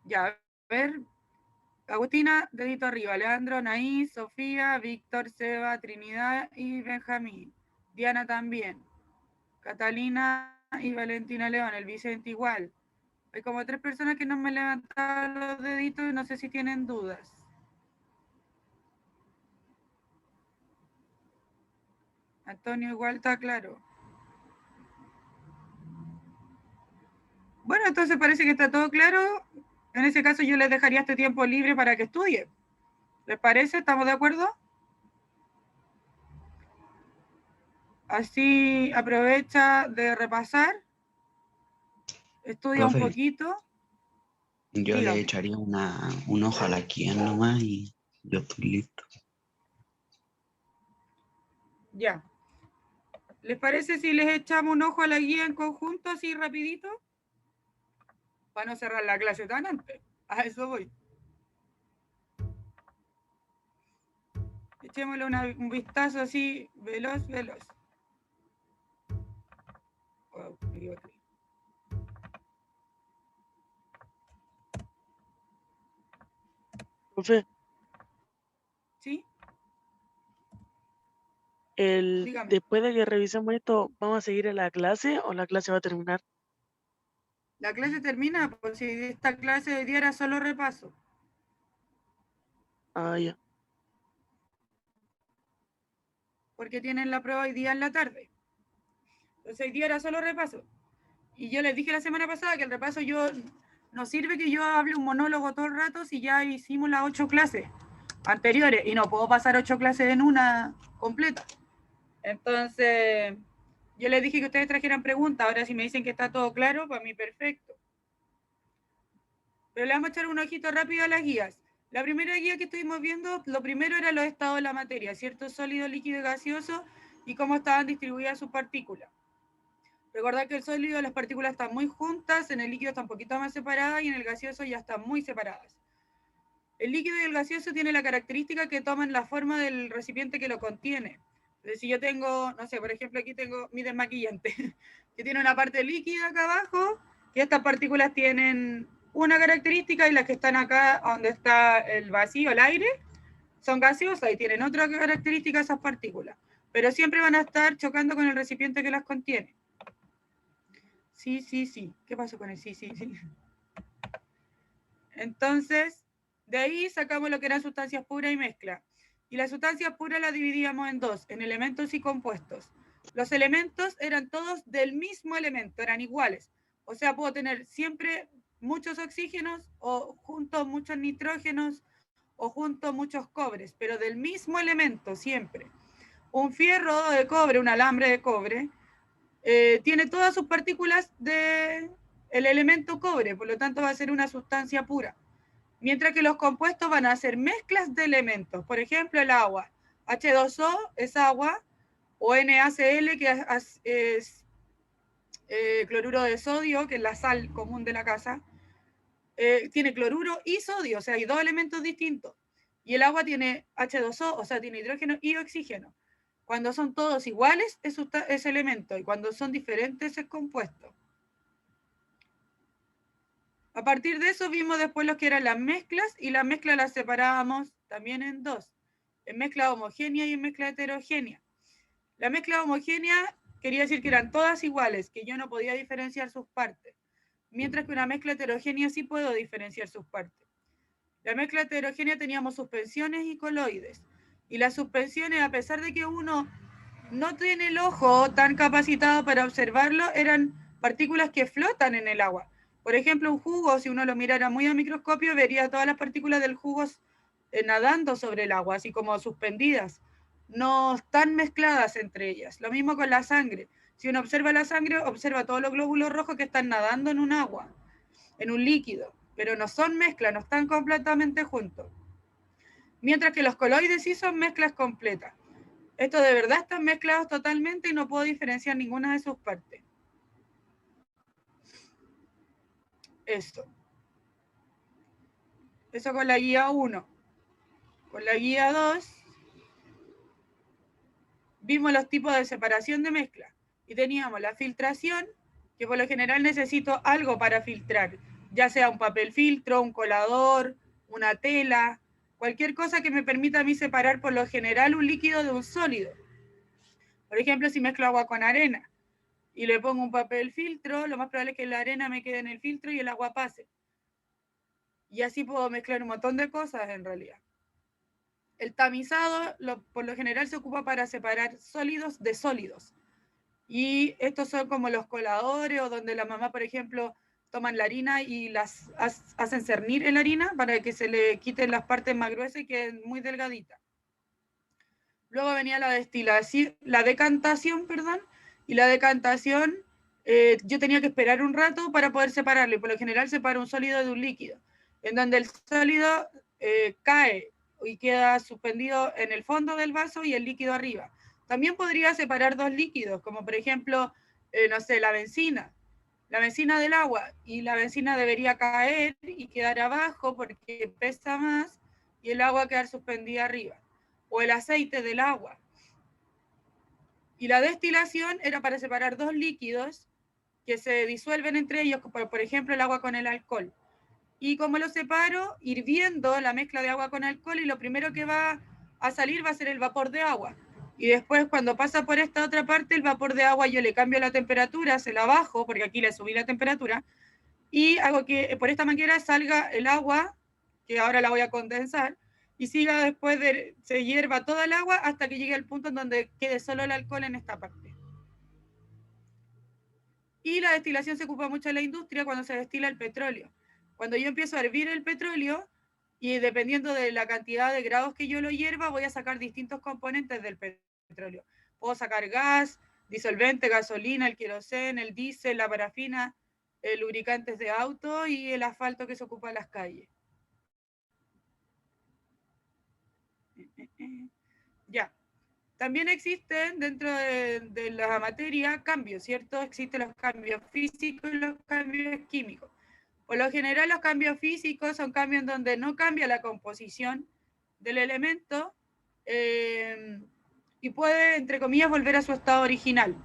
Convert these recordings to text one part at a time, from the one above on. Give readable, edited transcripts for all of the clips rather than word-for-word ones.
Ya, a ver. Agustina, dedito arriba. Leandro, Anaís, Sofía, Víctor, Seba, Trinidad y Benjamín. Diana también. Catalina y Valentina León. El Vicente igual. Hay como 3 personas que no me levantaron los deditos y no sé si tienen dudas. Antonio igual está claro. Bueno, entonces parece que está todo claro. En ese caso yo les dejaría este tiempo libre para que estudien. ¿Les parece? ¿Estamos de acuerdo? Así aprovecha de repasar, estudia un Profe, poquito. yo le Dígame. echaría un ojo a la Kia nomás y yo estoy listo. Ya. ¿Les parece si les echamos un ojo a la guía en conjunto así rapidito? Para no cerrar la clase tan antes. A eso voy. Echémosle un vistazo así, veloz, veloz. Oh, me equivoqué. Profe, ¿Sí? Dígame. después de que revisemos esto, ¿vamos a seguir en la clase o la clase va a terminar? La clase termina, pues si esta clase de día era solo repaso. Ah, ya. Porque tienen la prueba hoy día en la tarde. Entonces hoy día era solo repaso. Y yo les dije la semana pasada que el repaso no sirve que yo hable un monólogo todo el rato si ya hicimos las 8 clases anteriores y no puedo pasar 8 clases en una completa. Entonces, yo les dije que ustedes trajeran preguntas. Ahora si me dicen que está todo claro, para mí perfecto. Pero le vamos a echar un ojito rápido a las guías. La primera guía que estuvimos viendo, lo primero era los estados de la materia, ¿cierto? Sólido, líquido y gaseoso, y cómo estaban distribuidas sus partículas. Recordad que el sólido, las partículas están muy juntas, en el líquido están un poquito más separadas y en el gaseoso ya están muy separadas. El líquido y el gaseoso tienen la característica que toman la forma del recipiente que lo contiene. Entonces, si yo tengo, no sé, por ejemplo, aquí tengo mi desmaquillante, que tiene una parte líquida acá abajo, que estas partículas tienen una característica y las que están acá donde está el vacío, el aire, son gaseosas y tienen otra característica esas partículas. Pero siempre van a estar chocando con el recipiente que las contiene. Sí, sí, sí. ¿Qué pasó con el sí, sí, sí? Entonces, de ahí sacamos lo que eran sustancias puras y mezcla. Y las sustancias puras las dividíamos en dos, en elementos y compuestos. Los elementos eran todos del mismo elemento, eran iguales. O sea, puedo tener siempre muchos oxígenos o juntos muchos nitrógenos o juntos muchos cobres, pero del mismo elemento siempre. Un fierro de cobre, un alambre de cobre, tiene todas sus partículas del elemento cobre, por lo tanto va a ser una sustancia pura. Mientras que los compuestos van a ser mezclas de elementos. Por ejemplo, el agua. H2O es agua, o NaCl, que es cloruro de sodio, que es la sal común de la casa. Tiene cloruro y sodio, o sea, hay dos elementos distintos. Y el agua tiene H2O, o sea, tiene hidrógeno y oxígeno. Cuando son todos iguales es elemento, y cuando son diferentes es compuesto. A partir de eso vimos después lo que eran las mezclas, y las mezclas las separábamos también en dos, en mezcla homogénea y en mezcla heterogénea. La mezcla homogénea quería decir que eran todas iguales, que yo no podía diferenciar sus partes, mientras que una mezcla heterogénea sí puedo diferenciar sus partes. La mezcla heterogénea teníamos suspensiones y coloides, y las suspensiones, a pesar de que uno no tiene el ojo tan capacitado para observarlo, eran partículas que flotan en el agua. Por ejemplo, un jugo, si uno lo mirara muy a microscopio, vería todas las partículas del jugo nadando sobre el agua, así como suspendidas. No están mezcladas entre ellas. Lo mismo con la sangre. Si uno observa la sangre, observa todos los glóbulos rojos que están nadando en un agua, en un líquido, pero no son mezclas, no están completamente juntos. Mientras que los coloides sí son mezclas completas. Estos de verdad están mezclados totalmente y no puedo diferenciar ninguna de sus partes. Eso. Eso con la guía 1. Con la guía 2 vimos los tipos de separación de mezcla. Y teníamos la filtración, que por lo general necesito algo para filtrar, ya sea un papel filtro, un colador, una tela, cualquier cosa que me permita a mí separar por lo general un líquido de un sólido. Por ejemplo, si mezclo agua con arena y le pongo un papel filtro, lo más probable es que la arena me quede en el filtro y el agua pase. Y así puedo mezclar un montón de cosas en realidad. El tamizado, por lo general, se ocupa para separar sólidos de sólidos. Y estos son como los coladores, o donde la mamá, por ejemplo, toman la harina y las hacen cernir en la harina para que se le quiten las partes más gruesas y queden muy delgaditas. Luego venía la destilación, la decantación, perdón, y la decantación, yo tenía que esperar un rato para poder separarlo, y por lo general separo un sólido de un líquido, en donde el sólido cae y queda suspendido en el fondo del vaso y el líquido arriba. También podría separar dos líquidos, como por ejemplo, no sé, la benzina del agua, y la benzina debería caer y quedar abajo porque pesa más, y el agua quedar suspendida arriba, o el aceite del agua. Y la destilación era para separar dos líquidos que se disuelven entre ellos, por ejemplo, el agua con el alcohol. Y como lo separo, hirviendo la mezcla de agua con alcohol, y lo primero que va a salir va a ser el vapor de agua. Y después, cuando pasa por esta otra parte, el vapor de agua yo le cambio la temperatura, se la bajo, porque aquí le subí la temperatura, y hago que por esta manera salga el agua, que ahora la voy a condensar, y siga después se hierva toda el agua hasta que llegue al punto en donde quede solo el alcohol en esta parte. Y la destilación se ocupa mucho en la industria cuando se destila el petróleo. Cuando yo empiezo a hervir el petróleo, y dependiendo de la cantidad de grados que yo lo hierva, voy a sacar distintos componentes del petróleo. Puedo sacar gas, disolvente, gasolina, el queroseno, el diésel, la parafina, lubricantes de auto y el asfalto que se ocupa en las calles. Ya. También existen dentro de la materia cambios, ¿cierto? Existen los cambios físicos y los cambios químicos. Por lo general, los cambios físicos son cambios en donde no cambia la composición del elemento y puede, entre comillas, volver a su estado original.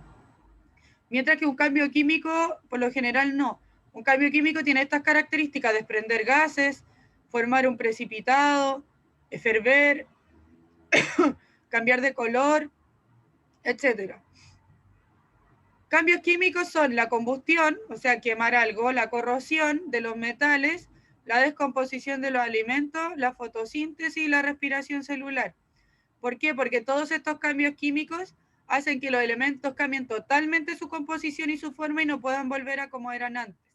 Mientras que un cambio químico, por lo general, no. Un cambio químico tiene estas características: desprender gases, formar un precipitado, ferver, cambiar de color, etc. Cambios químicos son la combustión, o sea, quemar algo, la corrosión de los metales, la descomposición de los alimentos, la fotosíntesis y la respiración celular. ¿Por qué? Porque todos estos cambios químicos hacen que los elementos cambien totalmente su composición y su forma y no puedan volver a como eran antes.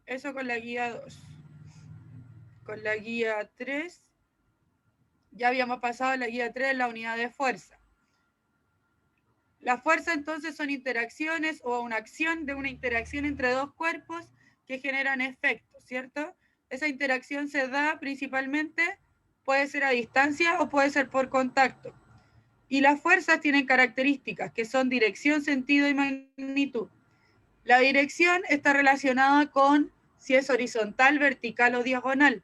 Eso con la guía 2. Con la guía 3, ya habíamos pasado a la guía 3, la unidad de fuerza. La fuerza entonces son interacciones o una acción de una interacción entre dos cuerpos que generan efectos, ¿cierto? Esa interacción se da principalmente, puede ser a distancia o puede ser por contacto. Y las fuerzas tienen características que son dirección, sentido y magnitud. La dirección está relacionada con si es horizontal, vertical o diagonal,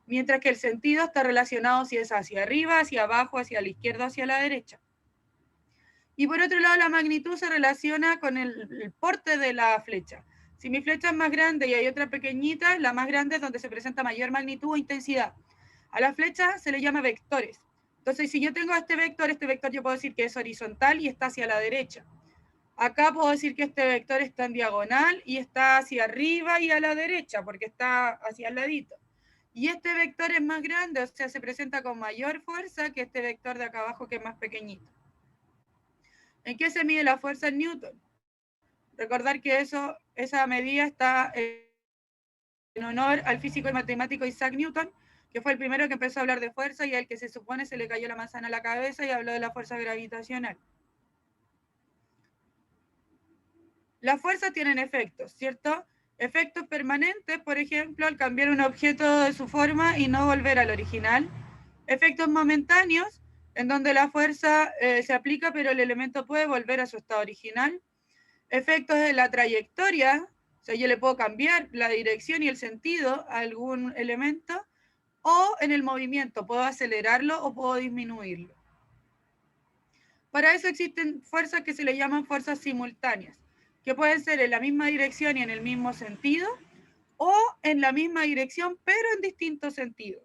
mientras que el sentido está relacionado si es hacia arriba, hacia abajo, hacia la izquierda, hacia la derecha. Y por otro lado, la magnitud se relaciona con el porte de la flecha. Si mi flecha es más grande y hay otra pequeñita, la más grande es donde se presenta mayor magnitud o intensidad. A la flecha se le llama vectores. Entonces, si yo tengo este vector yo puedo decir que es horizontal y está hacia la derecha. Acá puedo decir que este vector está en diagonal y está hacia arriba y a la derecha, porque está hacia el ladito. Y este vector es más grande, o sea, se presenta con mayor fuerza que este vector de acá abajo, que es más pequeñito. ¿En qué se mide la fuerza en Newton? Recordar que esa medida está en honor al físico y matemático Isaac Newton, que fue el primero que empezó a hablar de fuerza y al que se supone se le cayó la manzana a la cabeza y habló de la fuerza gravitacional. Las fuerzas tienen efectos, ¿cierto? Efectos permanentes, por ejemplo, al cambiar un objeto de su forma y no volver al original. Efectos momentáneos, en donde la fuerza se aplica, pero el elemento puede volver a su estado original. Efectos de la trayectoria, o sea, yo le puedo cambiar la dirección y el sentido a algún elemento, o en el movimiento, puedo acelerarlo o puedo disminuirlo. Para eso existen fuerzas que se le llaman fuerzas simultáneas. que pueden ser en la misma dirección y en el mismo sentido, o en la misma dirección, pero en distintos sentidos.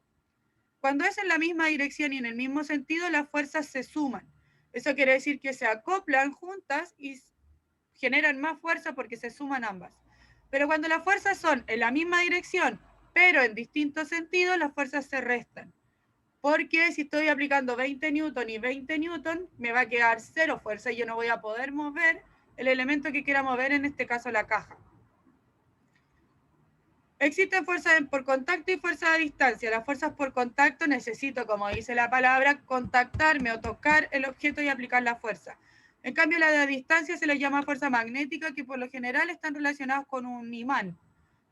Cuando es en la misma dirección y en el mismo sentido, las fuerzas se suman. Eso quiere decir que se acoplan juntas y generan más fuerza porque se suman ambas. Pero cuando las fuerzas son en la misma dirección, pero en distintos sentidos, las fuerzas se restan. Porque si estoy aplicando 20 newton y 20 newton, me va a quedar cero fuerza y yo no voy a poder mover el elemento que quiera mover, en este caso la caja. Existen fuerzas por contacto y fuerzas a distancia. Las fuerzas por contacto necesito, como dice la palabra, contactarme o tocar el objeto y aplicar la fuerza. En cambio, la de distancia se le llama fuerza magnética, que por lo general están relacionadas con un imán,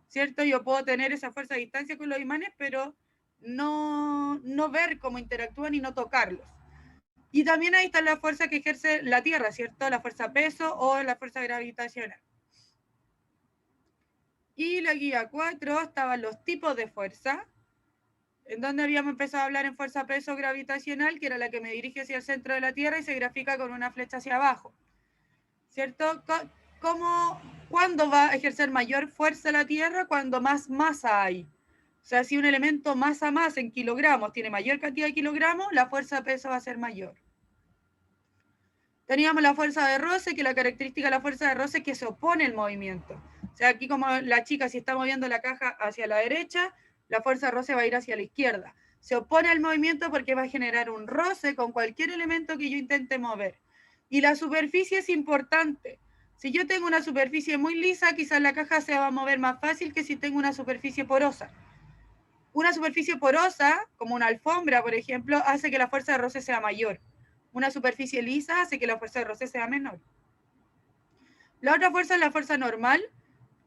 ¿cierto? Yo puedo tener esa fuerza a distancia con los imanes, pero no ver cómo interactúan y no tocarlos. Y también ahí está la fuerza que ejerce la Tierra, ¿cierto? La fuerza peso o la fuerza gravitacional. Y la guía 4 estaban los tipos de fuerza, en donde habíamos empezado a hablar en fuerza peso gravitacional, que era la que me dirige hacia el centro de la Tierra y se grafica con una flecha hacia abajo, ¿cierto? ¿Cuándo va a ejercer mayor fuerza la Tierra? Cuando más masa hay. O sea, si un elemento masa más en kilogramos tiene mayor cantidad de kilogramos, la fuerza peso va a ser mayor. Teníamos la fuerza de roce, que la característica de la fuerza de roce es que se opone el movimiento. O sea, aquí como la chica, si está moviendo la caja hacia la derecha, la fuerza de roce va a ir hacia la izquierda. Se opone al movimiento porque va a generar un roce con cualquier elemento que yo intente mover. Y la superficie es importante. Si yo tengo una superficie muy lisa, quizás la caja se va a mover más fácil que si tengo una superficie porosa. Una superficie porosa, como una alfombra, por ejemplo, hace que la fuerza de roce sea mayor. Una superficie lisa hace que la fuerza de roce sea menor. La otra fuerza es la fuerza normal,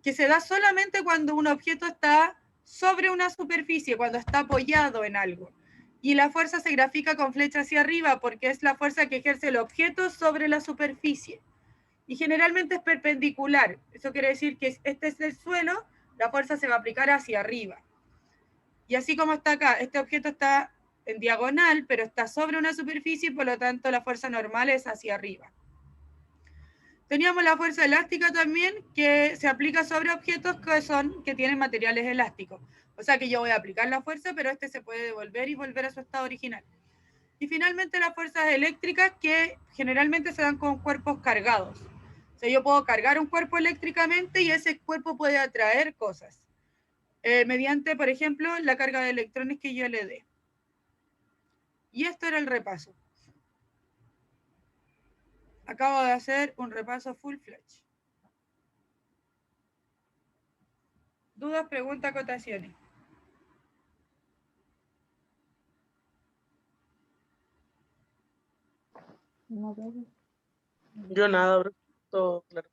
que se da solamente cuando un objeto está sobre una superficie, cuando está apoyado en algo. Y la fuerza se grafica con flecha hacia arriba porque es la fuerza que ejerce el objeto sobre la superficie. Y generalmente es perpendicular. Eso quiere decir que este es el suelo, la fuerza se va a aplicar hacia arriba. Y así como está acá, este objeto está en diagonal, pero está sobre una superficie y por lo tanto la fuerza normal es hacia arriba. Teníamos la fuerza elástica también, que se aplica sobre objetos que tienen materiales elásticos. O sea que yo voy a aplicar la fuerza, pero este se puede devolver y volver a su estado original. Y finalmente las fuerzas eléctricas, que generalmente se dan con cuerpos cargados. O sea, yo puedo cargar un cuerpo eléctricamente y ese cuerpo puede atraer cosas. Mediante, por ejemplo, la carga de electrones que yo le dé. Y esto era el repaso. Acabo de hacer un repaso full flash. ¿Dudas, preguntas, acotaciones? Yo nada, bro. Todo claro.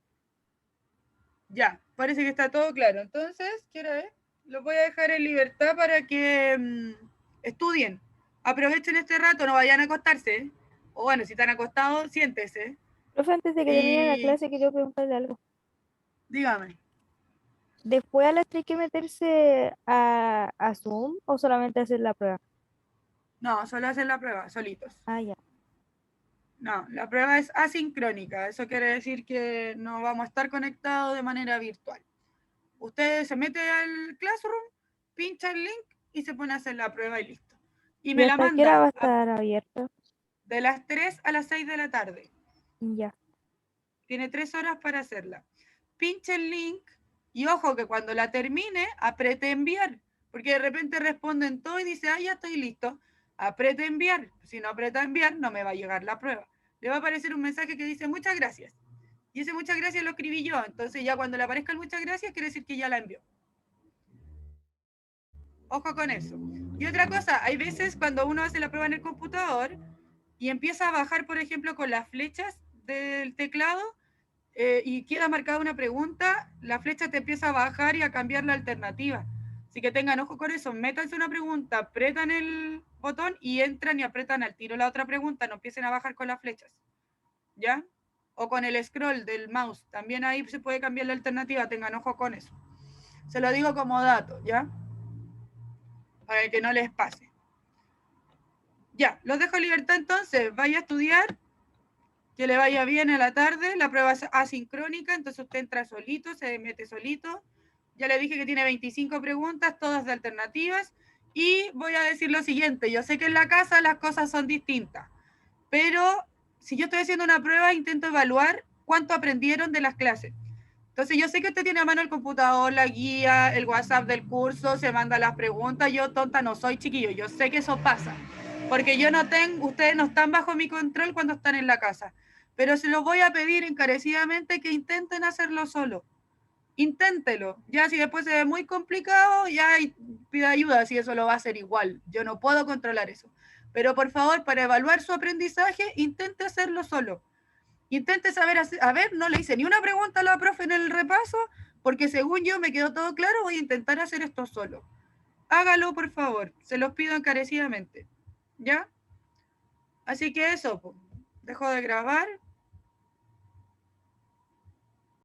Ya, parece que está todo claro. Entonces, quiero ver, los voy a dejar en libertad para que estudien. Aprovechen este rato, no vayan a acostarse. ¿Eh? O bueno, si están acostados, siéntese. Profe, antes de que termine la clase, quiero preguntarle algo. Dígame. ¿Después a las 3 hay que meterse a Zoom o solamente hacer la prueba? No, solo hacen la prueba, solitos. Ah, ya. No, la prueba es asincrónica. Eso quiere decir que no vamos a estar conectados de manera virtual. Usted se mete al Classroom, pincha el link y se pone a hacer la prueba y listo. Y me la hasta qué hora va a manda estar abierta? de las 3 a las 6 de la tarde. Ya. Tiene 3 horas para hacerla. Pinche el link y ojo que cuando la termine, apriete enviar. Porque de repente responden todo y dice, ah, ya estoy listo. Apriete enviar. Si no aprieta enviar, no me va a llegar la prueba. Le va a aparecer un mensaje que dice muchas gracias. Y ese muchas gracias lo escribí yo. Entonces ya cuando le aparezca el muchas gracias, quiere decir que ya la envió. Ojo con eso. Y otra cosa, hay veces cuando uno hace la prueba en el computador y empieza a bajar, por ejemplo, con las flechas del teclado y queda marcada una pregunta, la flecha te empieza a bajar y a cambiar la alternativa. Así que tengan ojo con eso, métanse una pregunta, apretan el botón y entran y apretan al tiro la otra pregunta, no empiecen a bajar con las flechas. ¿Ya? O con el scroll del mouse, también ahí se puede cambiar la alternativa, tengan ojo con eso. Se lo digo como dato, ¿ya? Para que no les pase. Ya, los dejo en libertad entonces, vaya a estudiar Que le vaya bien a la tarde. La prueba es asincrónica, entonces usted entra solito, se mete solito. Ya le dije que tiene 25 preguntas, todas de alternativas. Y voy a decir lo siguiente, yo sé que en la casa las cosas son distintas, pero si yo estoy haciendo una prueba, intento evaluar cuánto aprendieron de las clases. Entonces yo sé que usted tiene a mano el computador, la guía, el WhatsApp del curso, se manda las preguntas. Yo tonta no soy, chiquillo, yo sé que eso pasa, porque yo no tengo, ustedes no están bajo mi control cuando están en la casa, pero se los voy a pedir encarecidamente que intenten hacerlo solo. Inténtelo. Ya si después se ve muy complicado, ya pida ayuda si eso lo va a hacer igual. Yo no puedo controlar eso. Pero por favor, para evaluar su aprendizaje, intente hacerlo solo. Intente saber, a ver, no le hice ni una pregunta a la profe en el repaso, porque según yo me quedó todo claro, voy a intentar hacer esto solo. Hágalo, por favor. Se los pido encarecidamente. ¿Ya? Así que eso, dejo de grabar.